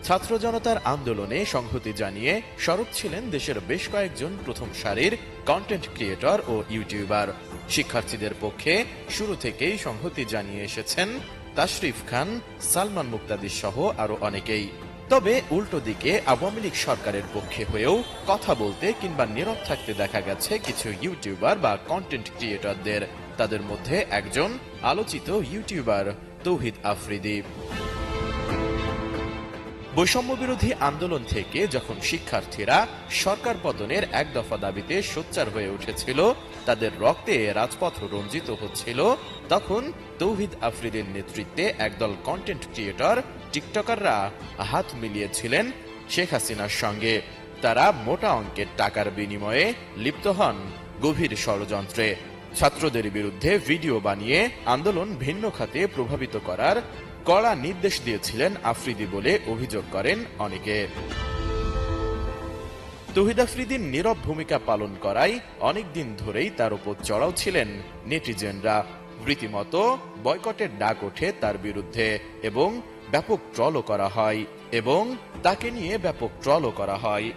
ছাত্র জনতার আন্দোলনে সংহতি জানিয়ে সরব ছিলেন দেশের বেশ কয়েকজন প্রথম সারির কন্টেন্ট ক্রিয়েটর ও ইউটিউবার। শিক্ষার্থীদের পক্ষে শুরু থেকেই সংহতি জানিয়ে এসেছেন তাশরিফ খান, সালমান মুক্তাদি সহ আরো অনেকেই। তবে উল্টো দিকে আওয়ামী লীগ সরকারের পক্ষে হয়েও কথা বলতে কিংবা নীরব থাকতে দেখা গেছে কিছু ইউটিউবার বা কন্টেন্ট ক্রিয়েটরদের। তাদের মধ্যে একজন আলোচিত ইউটিউবার তৌহিদ আফ্রিদি। বৈষম্য বিরোধী আন্দোলন থেকে যখন শিক্ষার্থীরা সরকার পতনের এক দফা দাবিতে সোচ্চার হয়ে উঠেছিল, তাদের রক্তে রাজপথ রঞ্জিত হচ্ছিল, তখন তৌহিদ আফ্রিদির নেতৃত্বে একদল কন্টেন্ট ক্রিয়েটর টিকটকাররা হাত মিলিয়েছিলেন শেখ হাসিনার সঙ্গে। তারা মোটা অঙ্কের টাকার বিনিময়ে লিপ্ত হন গভীর ষড়যন্ত্রে। ছাত্রদের বিরুদ্ধে ভিডিও বানিয়ে আন্দোলন ভিন্ন খাতে প্রভাবিত করার কড়া নির্দেশ দিয়েছিলেন আফ্রিদি বলে অভিযোগ করেন অনেকে। তৌহিদ আফ্রিদির নীরব ভূমিকা পালন করায় অনেকদিন ধরেই তার উপর চড়াও ছিলেন নেটিজেনরা। রীতিমতো বয়কটের ডাক ওঠে তার বিরুদ্ধে এবং ব্যাপক ট্রলও করা হয়।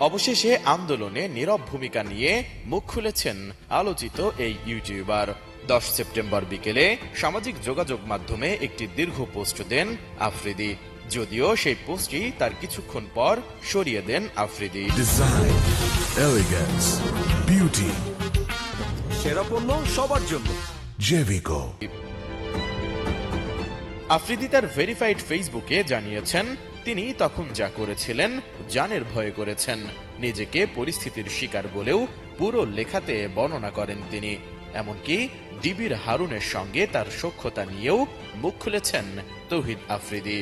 অবশেষে আন্দোলনে নীরব ভূমিকা নিয়ে মুখ খুলেছেন আলোচিত এই ইউটিউবার। 10 সেপ্টেম্বর বিকেলে সামাজিক যোগাযোগ মাধ্যমে একটি দীর্ঘ পোস্ট দেন আফ্রিদি, যদিও সেই পোস্টটি তার কিছুক্ষণ পর সরিয়ে দেন আফ্রিদি। ডিজাইন, এলিগেন্স, বিউটি, সেরা পণ্য সবার জন্য জেভিকো। আফ্রিদি তার ভেরিফাইড ফেসবুকে জানিয়েছেন, তিনি তখন যা করেছিলেন জানের ভয়ে করেছেন। নিজেকে পরিস্থিতির শিকার বলেও পুরো লেখাতে বর্ণনা করেন তিনি। এমনকি ডিবির হারুনের সঙ্গে তার সখ্যতা নিয়েও মুখ খুলেছেন তৌহিদ আফ্রিদি।